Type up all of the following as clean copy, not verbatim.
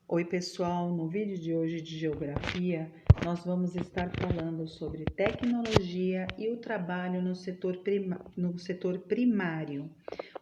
Oi pessoal, no vídeo de hoje de Geografia, nós vamos estar falando sobre tecnologia e o trabalho no setor primário.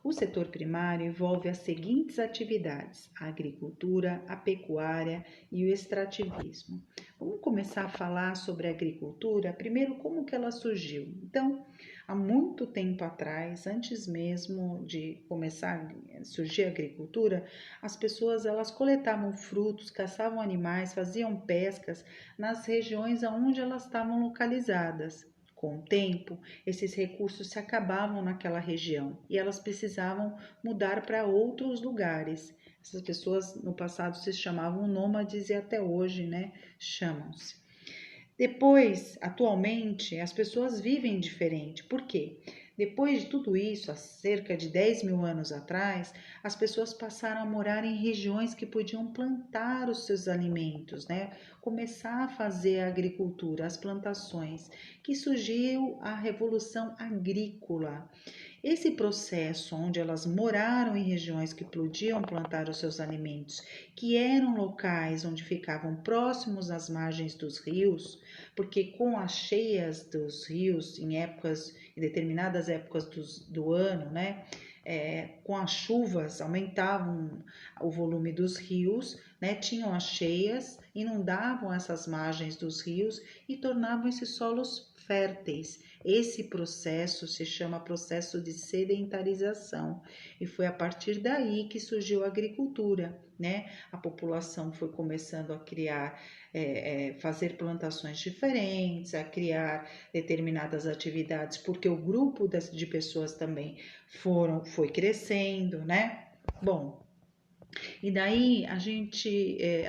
O setor primário envolve as seguintes atividades: a agricultura, a pecuária e o extrativismo. Vamos começar a falar sobre a agricultura, primeiro como que ela surgiu. Então, há muito tempo atrás, antes mesmo de começar a surgir a agricultura, as pessoas elas coletavam frutos, caçavam animais, faziam pescas nas regiões onde elas estavam localizadas. Com o tempo, esses recursos se acabavam naquela região e elas precisavam mudar para outros lugares. Essas pessoas no passado se chamavam nômades e até hoje, chamam-se. Depois, atualmente, as pessoas vivem diferente. Por quê? Depois de tudo isso, há cerca de 10 mil anos atrás, as pessoas passaram a morar em regiões que podiam plantar os seus alimentos, Começar a fazer a agricultura, as plantações, que surgiu a Revolução Agrícola. Esse processo, onde elas moraram em regiões que podiam plantar os seus alimentos, que eram locais onde ficavam próximos às margens dos rios, porque com as cheias dos rios em determinadas épocas do ano, com as chuvas aumentavam o volume dos rios, tinham as cheias, inundavam essas margens dos rios e tornavam esses solos férteis. Esse processo se chama processo de sedentarização e foi a partir daí que surgiu a agricultura, A população foi começando a criar, fazer plantações diferentes, a criar determinadas atividades, porque o grupo de pessoas também foi crescendo, Bom, e daí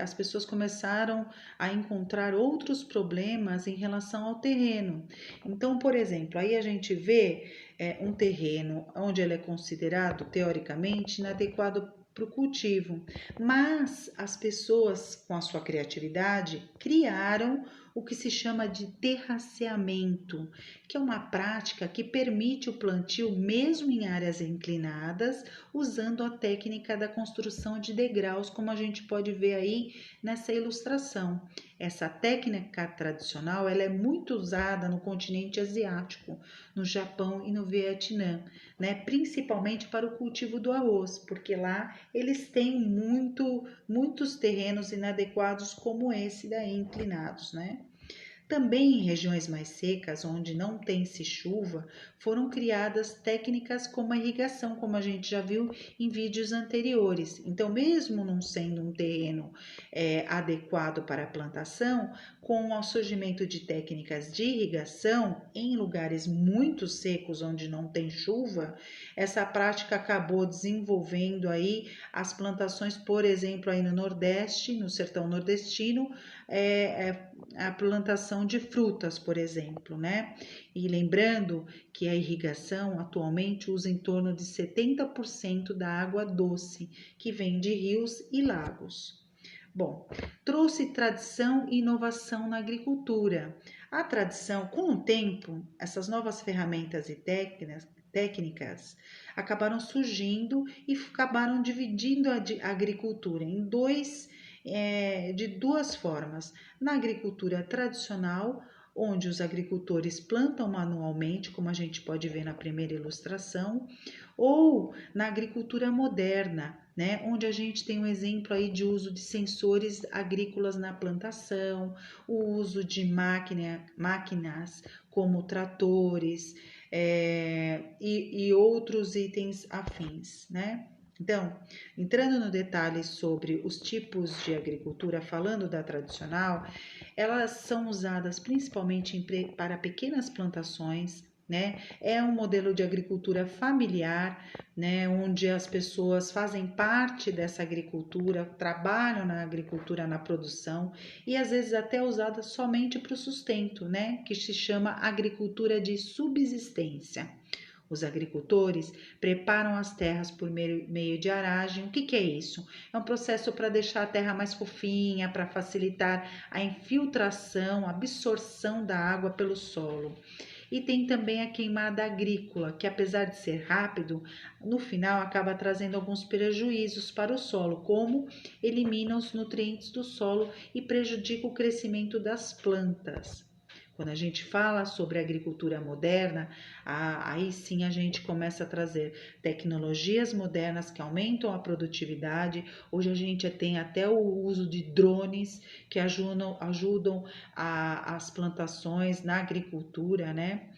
as pessoas começaram a encontrar outros problemas em relação ao terreno. Então, por exemplo, aí a gente vê um terreno onde ele é considerado teoricamente inadequado para o cultivo, mas as pessoas com a sua criatividade criaram o que se chama de terraceamento, que é uma prática que permite o plantio mesmo em áreas inclinadas, usando a técnica da construção de degraus, como a gente pode ver aí nessa ilustração. Essa técnica tradicional ela é muito usada no continente asiático, no Japão e no Vietnã, principalmente para o cultivo do arroz, porque lá eles têm muitos terrenos inadequados como esse daí, inclinados, Também em regiões mais secas, onde não tem-se chuva, foram criadas técnicas como a irrigação, como a gente já viu em vídeos anteriores. Então, mesmo não sendo um terreno adequado para a plantação, com o surgimento de técnicas de irrigação em lugares muito secos, onde não tem chuva, essa prática acabou desenvolvendo aí as plantações, por exemplo, aí no Nordeste, no sertão nordestino, a plantação de frutas, por exemplo, E lembrando que a irrigação atualmente usa em torno de 70% da água doce que vem de rios e lagos. Bom, trouxe tradição e inovação na agricultura. A tradição, com o tempo, essas novas ferramentas e técnicas acabaram surgindo e acabaram dividindo a agricultura de duas formas. Na agricultura tradicional, onde os agricultores plantam manualmente, como a gente pode ver na primeira ilustração, ou na agricultura moderna, onde a gente tem um exemplo aí de uso de sensores agrícolas na plantação, o uso de máquinas como tratores e outros itens afins, Então, entrando no detalhe sobre os tipos de agricultura, falando da tradicional, elas são usadas principalmente para pequenas plantações, É um modelo de agricultura familiar, onde as pessoas fazem parte dessa agricultura, trabalham na agricultura, na produção e às vezes até usada somente para o sustento, Que se chama agricultura de subsistência. Os agricultores preparam as terras por meio de aragem. O que é isso? É um processo para deixar a terra mais fofinha, para facilitar a infiltração, a absorção da água pelo solo. E tem também a queimada agrícola, que apesar de ser rápido, no final acaba trazendo alguns prejuízos para o solo, como elimina os nutrientes do solo e prejudica o crescimento das plantas. Quando a gente fala sobre agricultura moderna, aí sim a gente começa a trazer tecnologias modernas que aumentam a produtividade. Hoje a gente tem até o uso de drones que ajudam as plantações na agricultura, né?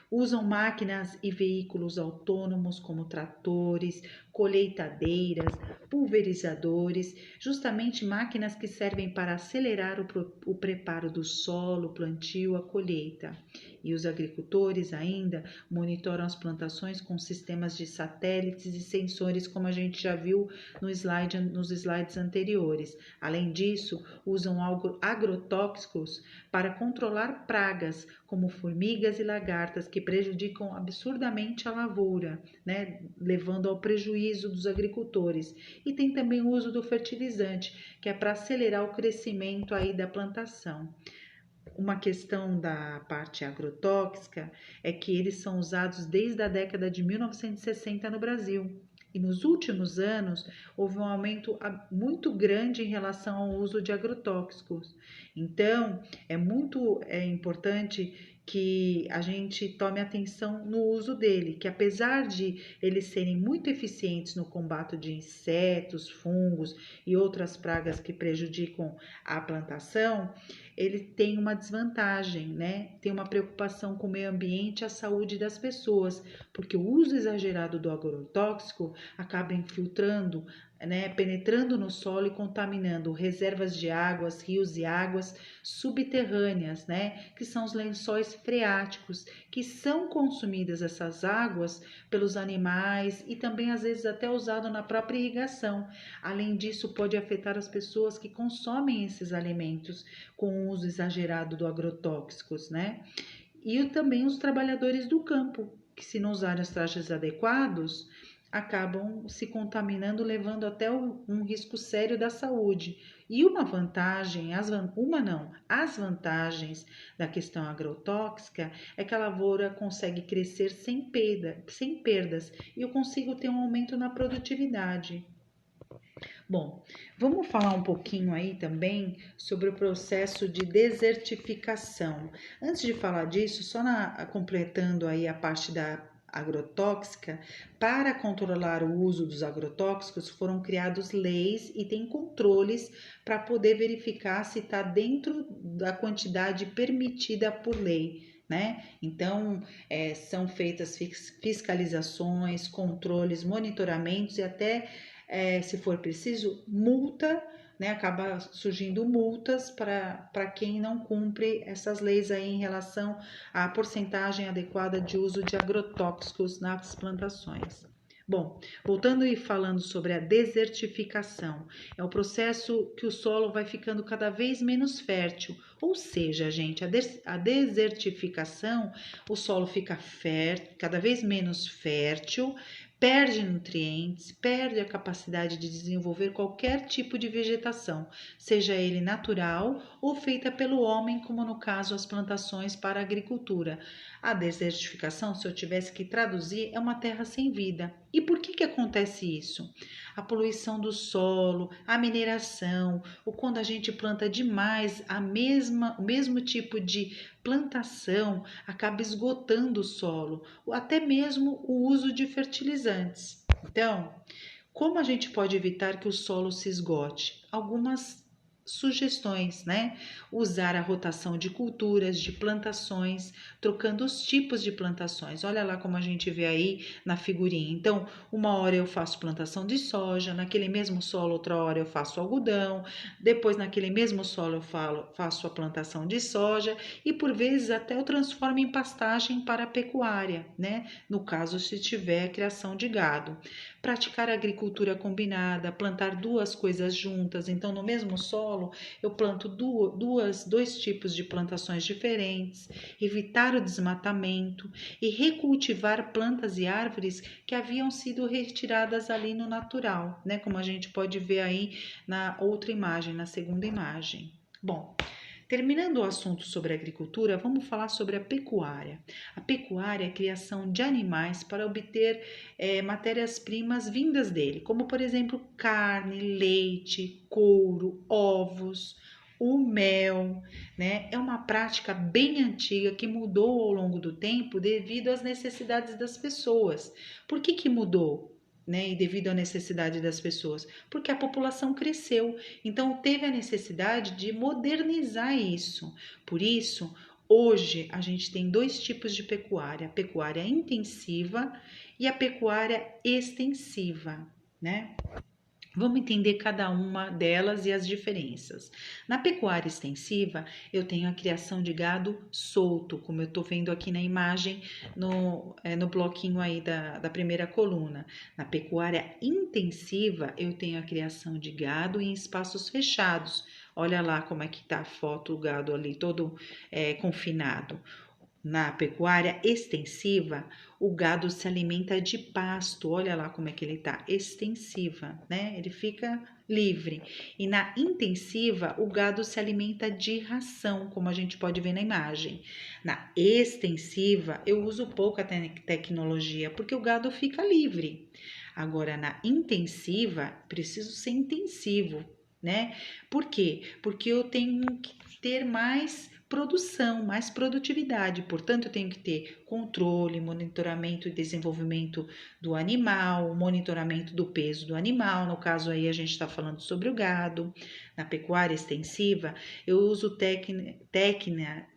Usam máquinas e veículos autônomos como tratores, colheitadeiras, pulverizadores, justamente máquinas que servem para acelerar o preparo do solo, o plantio, a colheita. E os agricultores ainda monitoram as plantações com sistemas de satélites e sensores, como a gente já viu nos slides anteriores. Além disso, usam agrotóxicos para controlar pragas, como formigas e lagartas, que prejudicam absurdamente a lavoura, né, levando ao prejuízo dos agricultores. E tem também o uso do fertilizante, que é para acelerar o crescimento aí da plantação. Uma questão da parte agrotóxica é que eles são usados desde a década de 1960 no Brasil. E nos últimos anos houve um aumento muito grande em relação ao uso de agrotóxicos. Então, é importante que a gente tome atenção no uso dele, que apesar de eles serem muito eficientes no combate de insetos, fungos e outras pragas que prejudicam a plantação, ele tem uma desvantagem, né? Tem uma preocupação com o meio ambiente e a saúde das pessoas, porque o uso exagerado do agrotóxico acaba infiltrando, né, penetrando no solo e contaminando reservas de águas, rios e águas subterrâneas, né, que são os lençóis freáticos, que são consumidas essas águas pelos animais e também às vezes até usado na própria irrigação. Além disso, pode afetar as pessoas que consomem esses alimentos com o uso exagerado do agrotóxicos, né? E também os trabalhadores do campo, que se não usarem os trajes adequados, acabam se contaminando, levando até um risco sério da saúde. E uma vantagem, as vantagens da questão agrotóxica é que a lavoura consegue crescer sem perdas e eu consigo ter um aumento na produtividade. Bom, vamos falar um pouquinho aí também sobre o processo de desertificação. Antes de falar disso, completando aí a parte da agrotóxica, para controlar o uso dos agrotóxicos foram criados leis e tem controles para poder verificar se está dentro da quantidade permitida por lei. Né? Então, são feitas fiscalizações, controles, monitoramentos e até se for preciso, multa, né? Acaba surgindo multas para quem não cumpre essas leis aí em relação à porcentagem adequada de uso de agrotóxicos nas plantações. Bom, voltando e falando sobre a desertificação, é o processo que o solo vai ficando cada vez menos fértil, ou seja, gente, a desertificação, o solo fica cada vez menos fértil, perde nutrientes, perde a capacidade de desenvolver qualquer tipo de vegetação, seja ele natural ou feita pelo homem, como no caso as plantações para a agricultura. A desertificação, se eu tivesse que traduzir, é uma terra sem vida. E por que acontece isso? A poluição do solo, a mineração, ou quando a gente planta demais o mesmo tipo de plantação, acaba esgotando o solo, ou até mesmo o uso de fertilizantes. Então, como a gente pode evitar que o solo se esgote? Algumas sugestões, né? Usar a rotação de culturas, de plantações, trocando os tipos de plantações. Olha lá como a gente vê aí na figurinha. Então, uma hora eu faço plantação de soja, naquele mesmo solo, outra hora eu faço algodão, depois naquele mesmo solo eu faço a plantação de soja e por vezes até eu transformo em pastagem para a pecuária, né? No caso, se tiver a criação de gado. Praticar a agricultura combinada, plantar duas coisas juntas, então no mesmo solo eu planto dois tipos de plantações diferentes, evitar o desmatamento e recultivar plantas e árvores que haviam sido retiradas ali no natural, né? Como a gente pode ver aí na outra imagem, na segunda imagem. Bom, Terminando o assunto sobre a agricultura, vamos falar sobre a pecuária. A pecuária é a criação de animais para obter matérias-primas vindas dele, como por exemplo carne, leite, couro, ovos, o mel, né? É uma prática bem antiga que mudou ao longo do tempo devido às necessidades das pessoas. Por que mudou? Né, e devido à necessidade das pessoas, porque a população cresceu, então teve a necessidade de modernizar isso. Por isso, hoje a gente tem dois tipos de pecuária: a pecuária intensiva e a pecuária extensiva, né? Vamos entender cada uma delas e as diferenças. Na pecuária extensiva, eu tenho a criação de gado solto, como eu estou vendo aqui na imagem, no bloquinho aí da primeira coluna. Na pecuária intensiva, eu tenho a criação de gado em espaços fechados. Olha lá como é que está a foto, o gado ali todo confinado. Na pecuária extensiva, o gado se alimenta de pasto. Olha lá como é que ele está, extensiva, né? Ele fica livre. E na intensiva, o gado se alimenta de ração, como a gente pode ver na imagem. Na extensiva, eu uso pouca tecnologia, porque o gado fica livre. Agora, na intensiva, preciso ser intensivo, né? Por quê? Porque eu tenho que ter mais produção, mais produtividade. Portanto, eu tenho que ter controle, monitoramento e desenvolvimento do animal, monitoramento do peso do animal. No caso aí, a gente está falando sobre o gado. Na pecuária extensiva, eu uso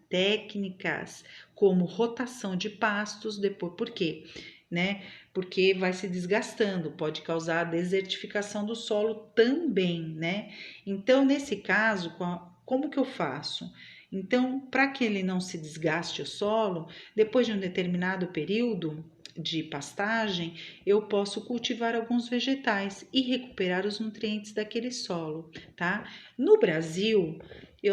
técnicas como rotação de pastos. Depois, por quê? Né? Porque vai se desgastando, pode causar desertificação do solo também, né? Então, nesse caso, como que eu faço? Então, para que ele não se desgaste o solo, depois de um determinado período de pastagem, eu posso cultivar alguns vegetais e recuperar os nutrientes daquele solo, tá? No Brasil,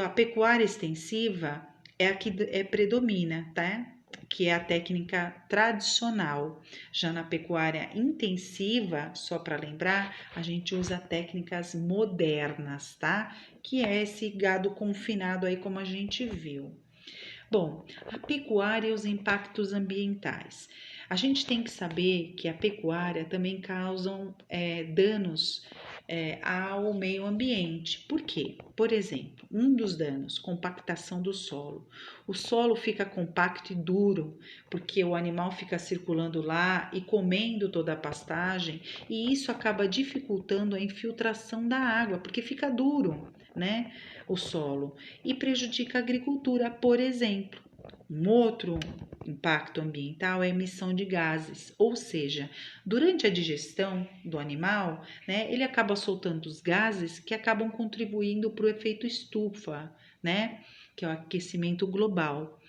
a pecuária extensiva é a que predomina, tá? Que é a técnica tradicional. Já na pecuária intensiva, só para lembrar, a gente usa técnicas modernas, tá? Que é esse gado confinado aí, como a gente viu. Bom, a pecuária e os impactos ambientais. A gente tem que saber que a pecuária também causa danos ao meio ambiente. Por quê? Por exemplo, um dos danos, compactação do solo. O solo fica compacto e duro, porque o animal fica circulando lá e comendo toda a pastagem, e isso acaba dificultando a infiltração da água, porque fica duro, né, o solo, e prejudica a agricultura, por exemplo. Um outro impacto ambiental é a emissão de gases, ou seja, durante a digestão do animal, né, ele acaba soltando os gases que acabam contribuindo para o efeito estufa, né, que é o aquecimento global.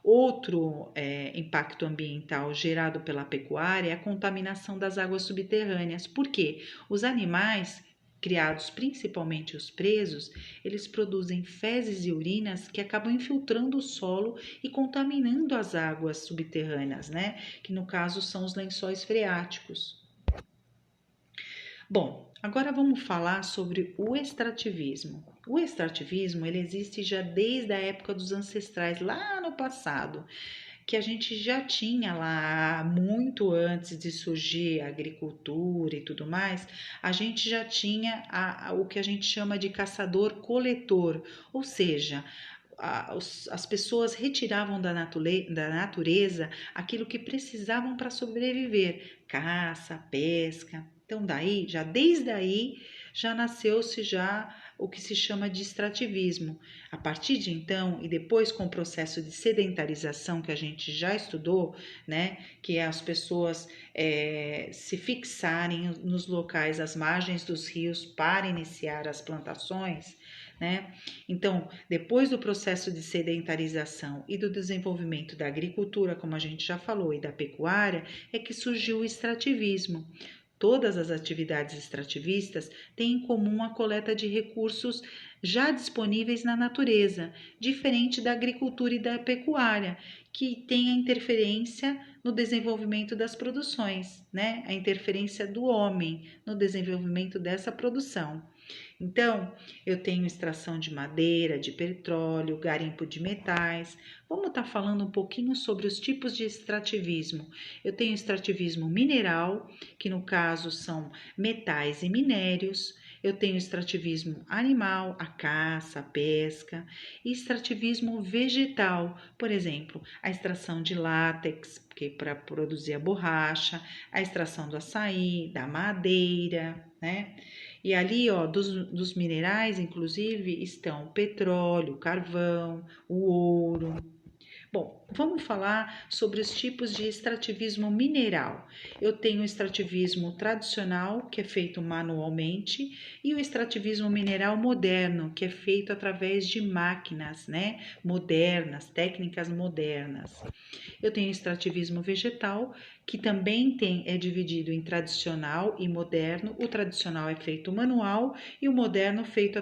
Outro impacto ambiental gerado pela pecuária é a contaminação das águas subterrâneas. Por quê? Os animais criados, principalmente os presos, eles produzem fezes e urinas que acabam infiltrando o solo e contaminando as águas subterrâneas, né? Que no caso são os lençóis freáticos. Bom, agora vamos falar sobre o extrativismo. O extrativismo, ele existe já desde a época dos ancestrais, lá no passado, que a gente já tinha lá muito antes de surgir a agricultura e tudo mais, a gente já tinha o que a gente chama de caçador-coletor, ou seja, as pessoas retiravam da natureza aquilo que precisavam para sobreviver, caça, pesca. Então daí, já desde aí, já nasceu-se já o que se chama de extrativismo. A partir de então, e depois com o processo de sedentarização que a gente já estudou, né, que é as pessoas se fixarem nos locais, às margens dos rios para iniciar as plantações, né? Então, depois do processo de sedentarização e do desenvolvimento da agricultura, como a gente já falou, e da pecuária, é que surgiu o extrativismo. Todas as atividades extrativistas têm em comum a coleta de recursos já disponíveis na natureza, diferente da agricultura e da pecuária, que tem a interferência no desenvolvimento das produções, né? A interferência do homem no desenvolvimento dessa produção. Então, eu tenho extração de madeira, de petróleo, garimpo de metais. Vamos estar falando um pouquinho sobre os tipos de extrativismo. Eu tenho extrativismo mineral, que no caso são metais e minérios. Eu tenho extrativismo animal, a caça, a pesca, e extrativismo vegetal, por exemplo, a extração de látex, que é para produzir a borracha, a extração do açaí, da madeira, né? E ali, ó, dos minerais, inclusive, estão o petróleo, o carvão, o ouro. Bom, vamos falar sobre os tipos de extrativismo mineral. Eu tenho o extrativismo tradicional, que é feito manualmente, e o extrativismo mineral moderno, que é feito através de máquinas, né, modernas, técnicas modernas. Eu tenho extrativismo vegetal, que também é dividido em tradicional e moderno. O tradicional é feito manual e o moderno feito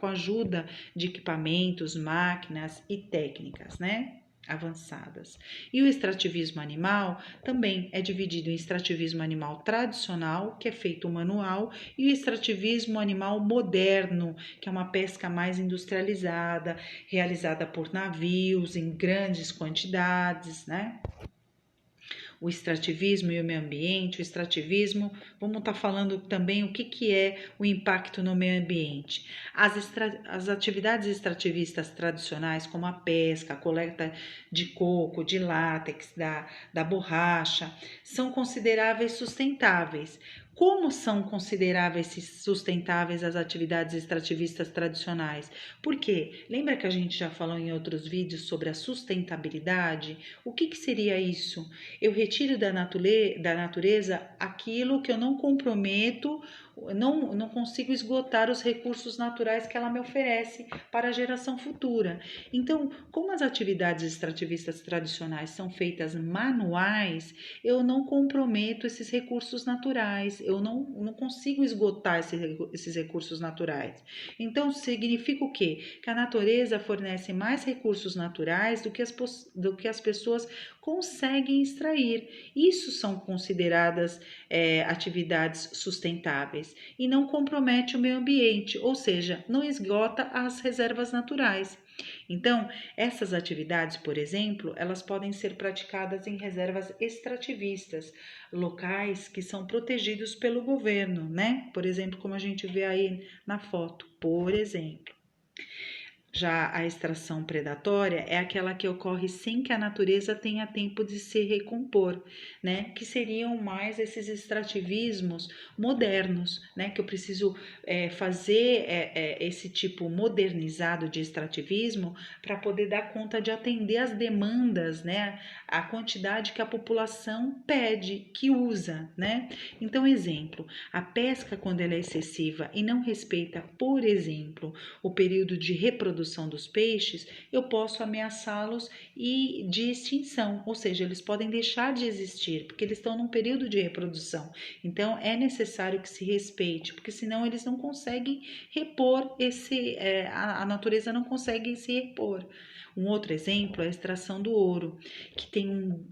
com a ajuda de equipamentos, máquinas e técnicas, né? Avançadas. E o extrativismo animal também é dividido em extrativismo animal tradicional, que é feito manual, e o extrativismo animal moderno, que é uma pesca mais industrializada, realizada por navios em grandes quantidades, né? O extrativismo e o meio ambiente. O extrativismo, vamos estar falando também o que é o impacto no meio ambiente. As atividades extrativistas tradicionais, como a pesca, a coleta de coco, de látex, da borracha, são consideráveis sustentáveis. Como são consideráveis e sustentáveis as atividades extrativistas tradicionais? Por quê? Lembra que a gente já falou em outros vídeos sobre a sustentabilidade? O que seria isso? Eu retiro da natureza aquilo que eu não comprometo, não consigo esgotar os recursos naturais que ela me oferece para a geração futura. Então, como as atividades extrativistas tradicionais são feitas manuais, eu não comprometo esses recursos naturais, eu não consigo esgotar esses recursos naturais. Então, significa o quê? Que a natureza fornece mais recursos naturais do que as pessoas conseguem extrair. Isso são consideradas atividades sustentáveis e não compromete o meio ambiente, ou seja, não esgota as reservas naturais. Então, essas atividades, por exemplo, elas podem ser praticadas em reservas extrativistas, locais que são protegidos pelo governo, né? Por exemplo, como a gente vê aí na foto, por exemplo. Já a extração predatória é aquela que ocorre sem que a natureza tenha tempo de se recompor, né? Que seriam mais esses extrativismos modernos, né? Que eu preciso fazer esse tipo modernizado de extrativismo para poder dar conta de atender as demandas, né? A quantidade que a população pede, que usa, né? Então, exemplo, a pesca quando ela é excessiva e não respeita, por exemplo, o período de reprodução dos peixes, eu posso ameaçá-los de extinção, ou seja, eles podem deixar de existir, porque eles estão num período de reprodução. Então, é necessário que se respeite, porque senão eles não conseguem repor a natureza não consegue se repor. Um outro exemplo é a extração do ouro, que tem um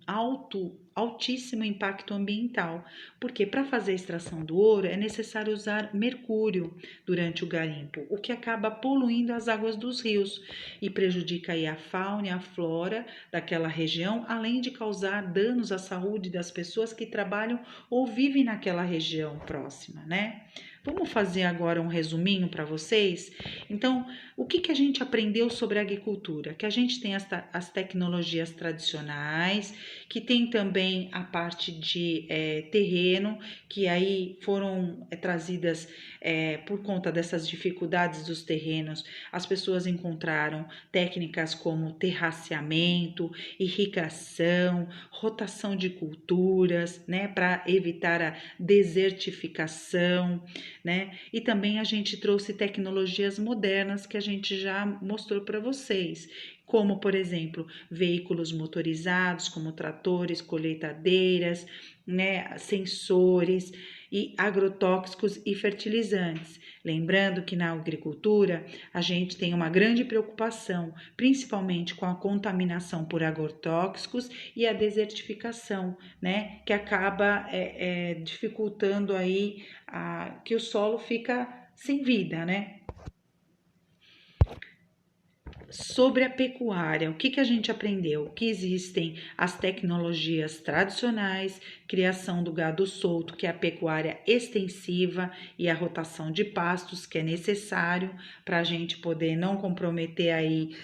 altíssimo impacto ambiental, porque para fazer a extração do ouro é necessário usar mercúrio durante o garimpo, o que acaba poluindo as águas dos rios e prejudica aí a fauna e a flora daquela região, além de causar danos à saúde das pessoas que trabalham ou vivem naquela região próxima, né? Vamos fazer agora um resuminho para vocês? Então, o que a gente aprendeu sobre a agricultura? Que a gente tem as tecnologias tradicionais, que tem também a parte de terreno, que aí foram trazidas por conta dessas dificuldades dos terrenos. As pessoas encontraram técnicas como terraceamento, irrigação, rotação de culturas, né, para evitar a desertificação, né? E também a gente trouxe tecnologias modernas que a gente já mostrou para vocês, como, por exemplo, veículos motorizados, como tratores, colheitadeiras, né, sensores e agrotóxicos e fertilizantes. Lembrando que na agricultura a gente tem uma grande preocupação, principalmente com a contaminação por agrotóxicos e a desertificação, né, que acaba dificultando aí que o solo fica sem vida, né? Sobre a pecuária, o que a gente aprendeu? Que existem as tecnologias tradicionais, criação do gado solto, que é a pecuária extensiva, e a rotação de pastos, que é necessário para a gente poder não comprometer aí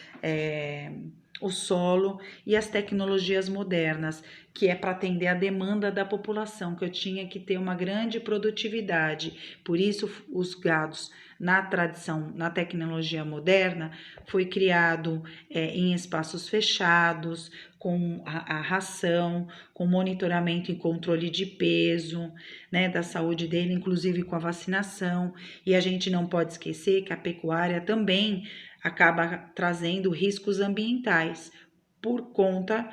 o solo, e as tecnologias modernas, que é para atender a demanda da população, que eu tinha que ter uma grande produtividade. Por isso, os gados na tradição, na tecnologia moderna, foi criado em espaços fechados, com a ração, com monitoramento e controle de peso, né, da saúde dele, inclusive com a vacinação. E a gente não pode esquecer que a pecuária também acaba trazendo riscos ambientais por conta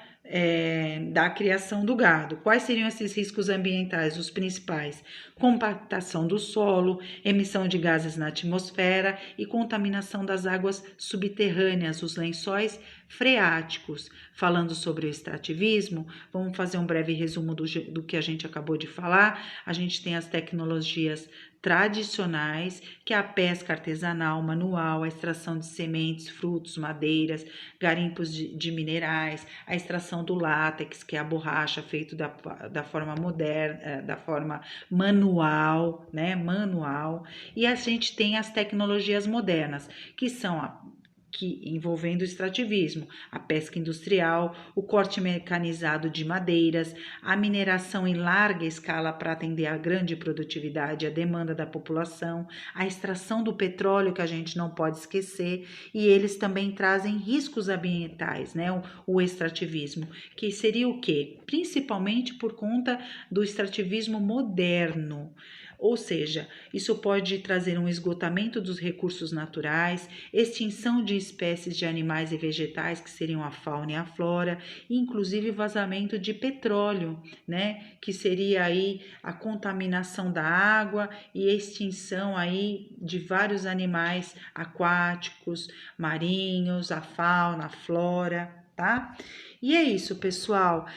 da criação do gado. Quais seriam esses riscos ambientais? Os principais: compactação do solo, emissão de gases na atmosfera e contaminação das águas subterrâneas, os lençóis freáticos. Falando sobre o extrativismo, vamos fazer um breve resumo do que a gente acabou de falar. A gente tem as tecnologias tradicionais, que é a pesca artesanal, manual, a extração de sementes, frutos, madeiras, garimpos de minerais, a extração do látex, que é a borracha feito da forma moderna, da forma manual, né? Manual. E a gente tem as tecnologias modernas, que são envolvendo o extrativismo, a pesca industrial, o corte mecanizado de madeiras, a mineração em larga escala para atender a grande produtividade e a demanda da população, a extração do petróleo, que a gente não pode esquecer, e eles também trazem riscos ambientais, né? O extrativismo, que seria o quê? Principalmente por conta do extrativismo moderno. Ou seja, isso pode trazer um esgotamento dos recursos naturais, extinção de espécies de animais e vegetais, que seriam a fauna e a flora, e inclusive vazamento de petróleo, né? Que seria aí a contaminação da água e extinção aí de vários animais aquáticos, marinhos, a fauna, a flora, tá? E é isso, pessoal.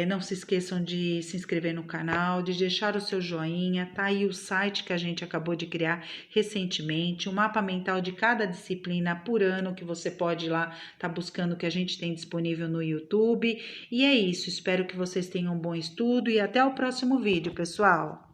Não se esqueçam de se inscrever no canal, de deixar o seu joinha. Tá aí o site que a gente acabou de criar recentemente, o mapa mental de cada disciplina por ano, que você pode ir lá tá buscando, que a gente tem disponível no YouTube. E é isso, espero que vocês tenham um bom estudo e até o próximo vídeo, pessoal.